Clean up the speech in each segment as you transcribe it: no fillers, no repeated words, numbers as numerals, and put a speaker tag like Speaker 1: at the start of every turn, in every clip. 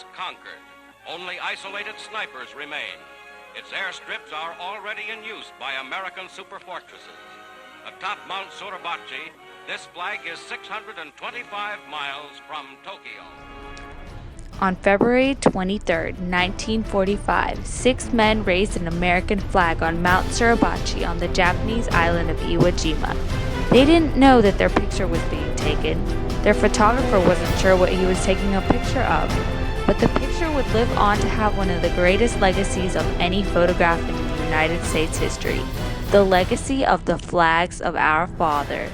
Speaker 1: has conquered. Only isolated snipers remain. Its airstrips are already in use by American superfortresses. Atop Mount Suribachi, this flag is 625 miles from Tokyo.
Speaker 2: On February 23, 1945, 6 men raised an American flag on Mount Suribachi on the Japanese island of Iwo Jima. They didn't know that their picture was being taken. Their photographer wasn't sure what he was taking a picture of, but the picture would live on to have one of the greatest legacies of any photograph in United States history, the legacy of the flags of our fathers.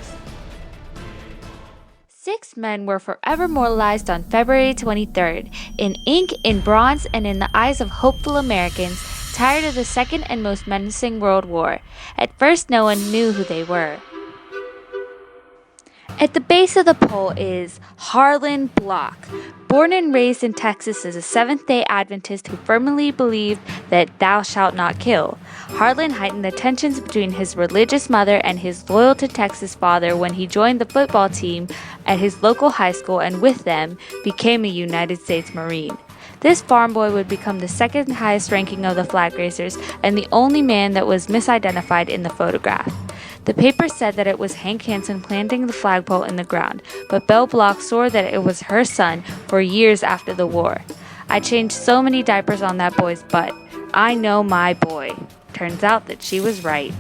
Speaker 2: 6 men were forever immortalized on February 23rd, in ink, in bronze, and in the eyes of hopeful Americans tired of the second and most menacing World War. At first, no one knew who they were. At the base of the pole is Harlan Block. Born and raised in Texas as a Seventh-day Adventist who firmly believed that thou shalt not kill, Harlan heightened the tensions between his religious mother and his loyal to Texas father when he joined the football team at his local high school and with them became a United States Marine. This farm boy would become the second highest ranking of the flag raisers and the only man that was misidentified in the photograph. The paper said that it was Hank Hansen planting the flagpole in the ground, but Belle Block swore that it was her son for years after the war. I changed so many diapers on that boy's butt. I know my boy. Turns out that she was right.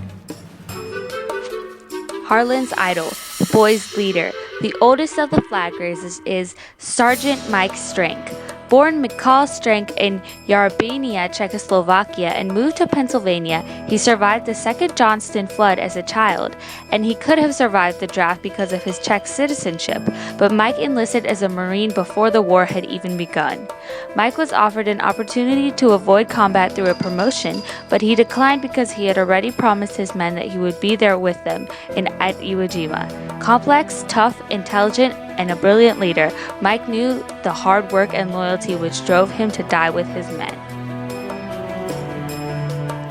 Speaker 2: Harlan's idol, the boys' leader, the oldest of the flag raisers, is Sergeant Mike Strank. Born Mikhail Strank in Yarbania, Czechoslovakia, and moved to Pennsylvania, he survived the Second Johnston flood as a child, and he could have survived the draft because of his Czech citizenship, but Mike enlisted as a Marine before the war had even begun. Mike was offered an opportunity to avoid combat through a promotion, but he declined because he had already promised his men that he would be there with them at Iwo Jima. Complex, tough, intelligent, and a brilliant leader, Mike knew the hard work and loyalty which drove him to die with his men.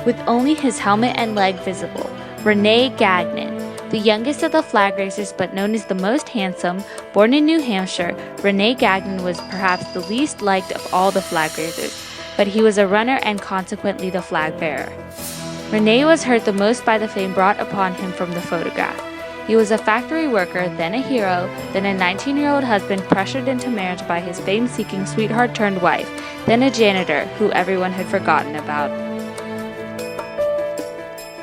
Speaker 2: With only his helmet and leg visible, Rene Gagnon, the youngest of the flag raisers but known as the most handsome, born in New Hampshire, Rene Gagnon was perhaps the least liked of all the flag raisers, but he was a runner and consequently the flag bearer. Rene was hurt the most by the fame brought upon him from the photograph. He was a factory worker, then a hero, then a 19-year-old husband pressured into marriage by his fame-seeking sweetheart-turned-wife, then a janitor who everyone had forgotten about.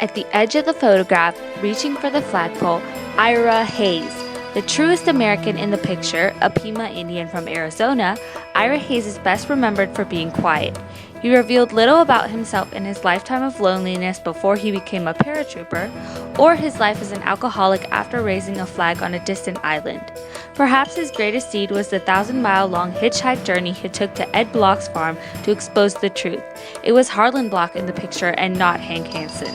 Speaker 2: At the edge of the photograph, reaching for the flagpole, Ira Hayes. The truest American in the picture, a Pima Indian from Arizona, Ira Hayes is best remembered for being quiet. He revealed little about himself in his lifetime of loneliness before he became a paratrooper, or his life as an alcoholic after raising a flag on a distant island. Perhaps his greatest deed was the 1,000-mile-long hitchhike journey he took to Ed Block's farm to expose the truth. It was Harlan Block in the picture and not Hank Hansen.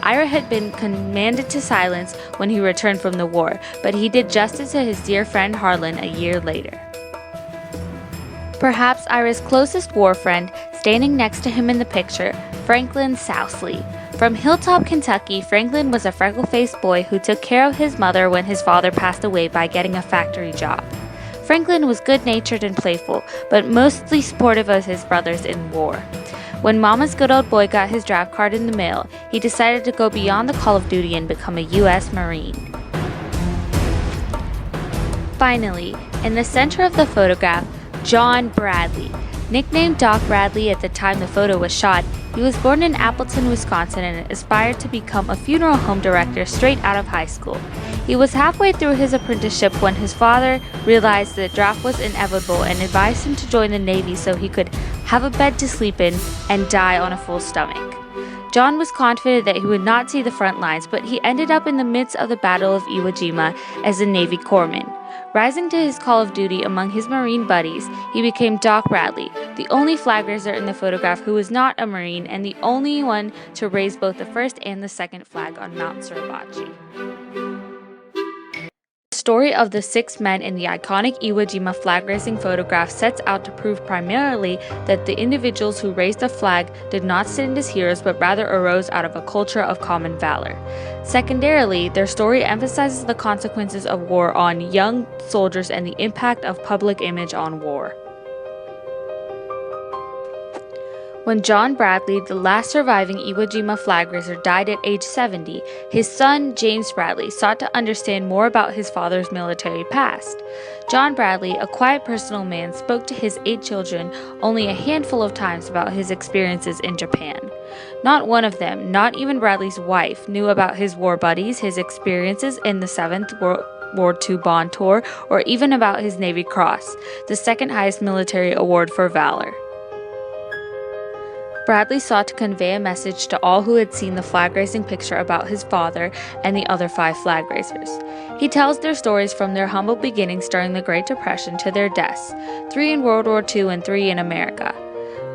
Speaker 2: Ira had been commanded to silence when he returned from the war, but he did justice to his dear friend Harlan a year later. Perhaps Ira's closest war friend, standing next to him in the picture, Franklin Sousley. From Hilltop, Kentucky, Franklin was a freckle-faced boy who took care of his mother when his father passed away by getting a factory job. Franklin was good-natured and playful, but mostly supportive of his brothers in war. When Mama's good old boy got his draft card in the mail, he decided to go beyond the call of duty and become a U.S. Marine. Finally, in the center of the photograph, John Bradley. Nicknamed Doc Bradley at the time the photo was shot, he was born in Appleton, Wisconsin and aspired to become a funeral home director straight out of high school. He was halfway through his apprenticeship when his father realized the draft was inevitable and advised him to join the Navy so he could have a bed to sleep in and die on a full stomach. John was confident that he would not see the front lines, but he ended up in the midst of the Battle of Iwo Jima as a Navy corpsman. Rising to his call of duty among his Marine buddies, he became Doc Bradley, the only flag raiser in the photograph who was not a Marine and the only one to raise both the first and the second flag on Mount Suribachi. The story of the 6 men in the iconic Iwo Jima flag-raising photograph sets out to prove primarily that the individuals who raised the flag did not stand as heroes but rather arose out of a culture of common valor. Secondarily, their story emphasizes the consequences of war on young soldiers and the impact of public image on war. When John Bradley, the last surviving Iwo Jima flag raiser, died at age 70, his son, James Bradley, sought to understand more about his father's military past. John Bradley, a quiet personal man, spoke to his 8 children only a handful of times about his experiences in Japan. Not one of them, not even Bradley's wife, knew about his war buddies, his experiences in the 7th World War II Bond Tour, or even about his Navy Cross, the second highest military award for valor. Bradley sought to convey a message to all who had seen the flag raising picture about his father and the other 5 flag raisers. He tells their stories from their humble beginnings during the Great Depression to their deaths, 3 in World War II and 3 in America.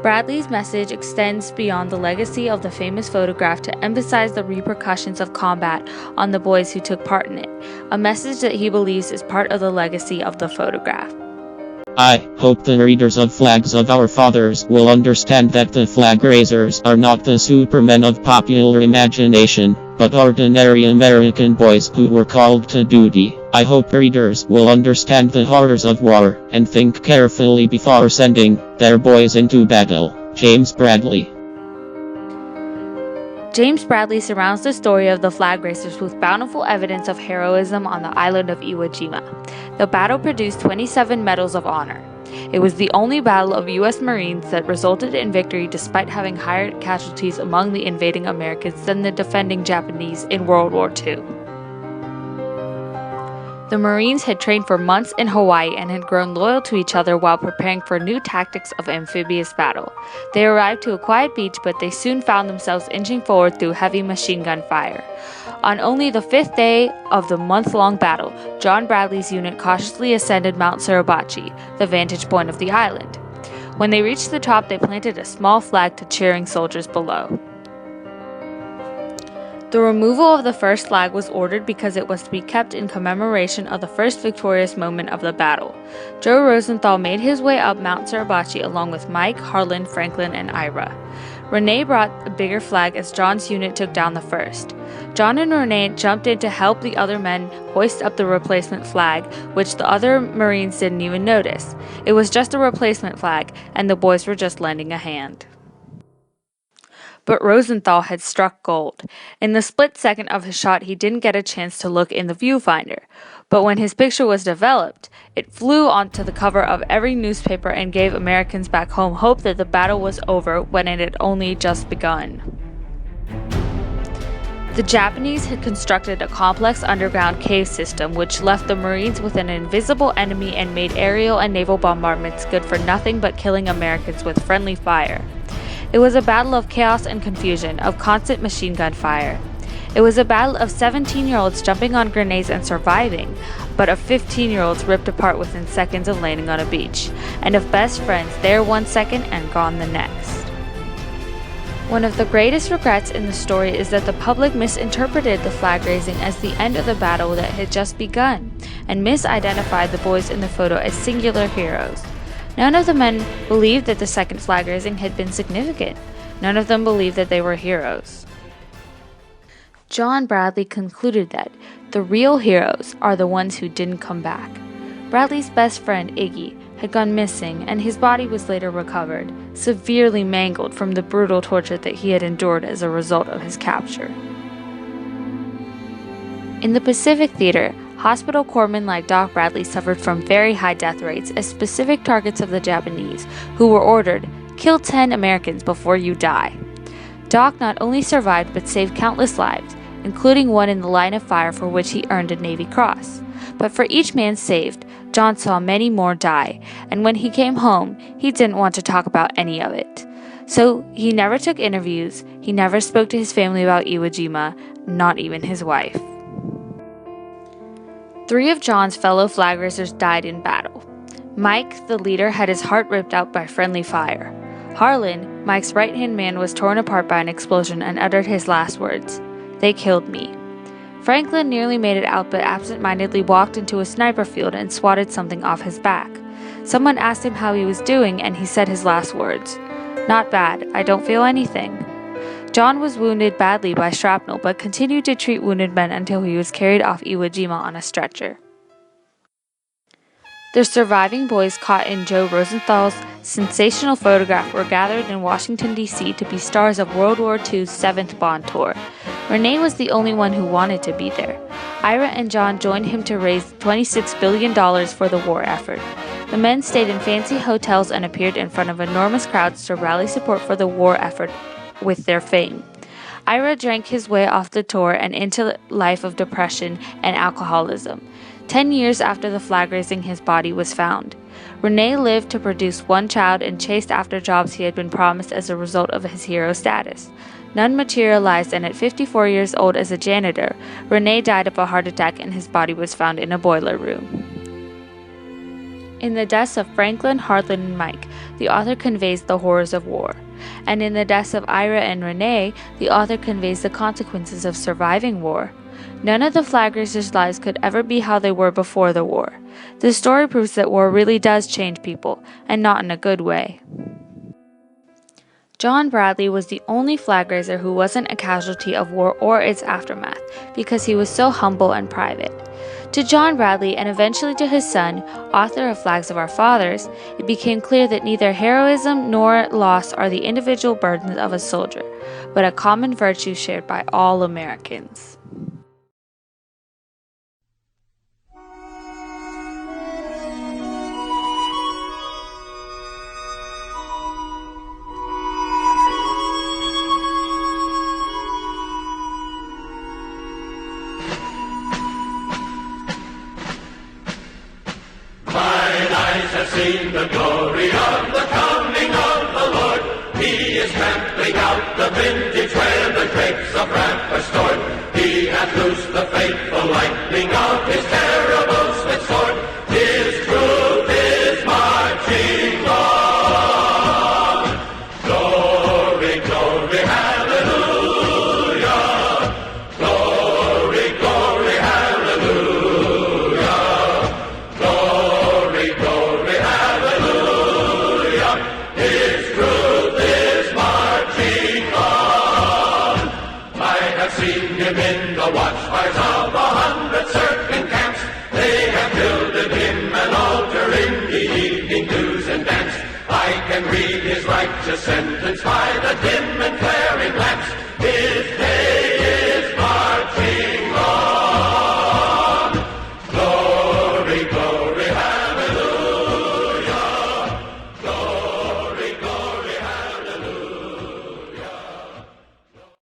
Speaker 2: Bradley's message extends beyond the legacy of the famous photograph to emphasize the repercussions of combat on the boys who took part in it, a message that he believes is part of the legacy of the photograph.
Speaker 3: I hope the readers of Flags of Our Fathers will understand that the flag raisers are not the supermen of popular imagination, but ordinary American boys who were called to duty. I hope readers will understand the horrors of war, and think carefully before sending their boys into battle. James Bradley.
Speaker 2: James Bradley surrounds the story of the flag raisers with bountiful evidence of heroism on the island of Iwo Jima. The battle produced 27 medals of honor. It was the only battle of U.S. Marines that resulted in victory despite having higher casualties among the invading Americans than the defending Japanese in World War II. The Marines had trained for months in Hawaii and had grown loyal to each other while preparing for new tactics of amphibious battle. They arrived to a quiet beach, but they soon found themselves inching forward through heavy machine gun fire. On only the 5th day of the month-long battle, John Bradley's unit cautiously ascended Mount Suribachi, the vantage point of the island. When they reached the top, they planted a small flag to cheering soldiers below. The removal of the first flag was ordered because it was to be kept in commemoration of the first victorious moment of the battle. Joe Rosenthal made his way up Mount Suribachi along with Mike, Harlan, Franklin, and Ira. Renee brought a bigger flag as John's unit took down the first. John and Renee jumped in to help the other men hoist up the replacement flag, which the other Marines didn't even notice. It was just a replacement flag, and the boys were just lending a hand. But Rosenthal had struck gold. In the split second of his shot, he didn't get a chance to look in the viewfinder. But when his picture was developed, it flew onto the cover of every newspaper and gave Americans back home hope that the battle was over when it had only just begun. The Japanese had constructed a complex underground cave system which left the Marines with an invisible enemy and made aerial and naval bombardments good for nothing but killing Americans with friendly fire. It was a battle of chaos and confusion, of constant machine gun fire. It was a battle of 17-year-olds jumping on grenades and surviving, but of 15-year-olds ripped apart within seconds of landing on a beach, and of best friends there 1 second and gone the next. One of the greatest regrets in the story is that the public misinterpreted the flag raising as the end of the battle that had just begun, and misidentified the boys in the photo as singular heroes. None of the men believed that the second flag raising had been significant. None of them believed that they were heroes. John Bradley concluded that the real heroes are the ones who didn't come back. Bradley's best friend, Iggy, had gone missing, and his body was later recovered, severely mangled from the brutal torture that he had endured as a result of his capture. In the Pacific Theater, hospital corpsmen like Doc Bradley suffered from very high death rates as specific targets of the Japanese, who were ordered, "Kill 10 Americans before you die." Doc not only survived but saved countless lives, including one in the line of fire for which he earned a Navy Cross. But for each man saved, John saw many more die, and when he came home, he didn't want to talk about any of it. So he never took interviews, he never spoke to his family about Iwo Jima, not even his wife. 3 of John's fellow flag raisers died in battle. Mike, the leader, had his heart ripped out by friendly fire. Harlan, Mike's right-hand man, was torn apart by an explosion and uttered his last words, "They killed me." Franklin nearly made it out but absent-mindedly walked into a sniper field and swatted something off his back. Someone asked him how he was doing and he said his last words, "Not bad, I don't feel anything." John was wounded badly by shrapnel but continued to treat wounded men until he was carried off Iwo Jima on a stretcher. The surviving boys caught in Joe Rosenthal's sensational photograph were gathered in Washington, D.C. to be stars of World War II's 7th Bond tour. Renee was the only one who wanted to be there. Ira and John joined him to raise $26 billion for the war effort. The men stayed in fancy hotels and appeared in front of enormous crowds to rally support for the war effort with their fame. Ira drank his way off the tour and into a life of depression and alcoholism. 10 years after the flag raising, his body was found. Renee lived to produce one child and chased after jobs he had been promised as a result of his hero status. None materialized, and at 54 years old as a janitor, Renee died of a heart attack and his body was found in a boiler room. In the deaths of Franklin, Harlan, and Mike, the author conveys the horrors of war. And in the deaths of Ira and Renee, the author conveys the consequences of surviving war. None of the flag raisers' lives could ever be how they were before the war. The story proves that war really does change people, and not in a good way. John Bradley was the only flag raiser who wasn't a casualty of war or its aftermath, because he was so humble and private. To John Bradley, and eventually to his son, author of Flags of Our Fathers, it became clear that neither heroism nor loss are the individual burdens of a soldier, but a common virtue shared by all Americans.
Speaker 4: Have seen the glory of the coming of the Lord. He is trampling out the vintage where the grapes of wrath are stored. He hath loosed the fateful lightning of his terrible split sword. His truth is marching on. Glory, glory, hallelujah. Glory, glory, hallelujah. Glory, glory, hallelujah. His truth is marching on. I have seen him in the watchfires of 100 certain camps. They have builded him an altar in the evening news and dance. I can read his righteous sentence by the dim and flaring lamps.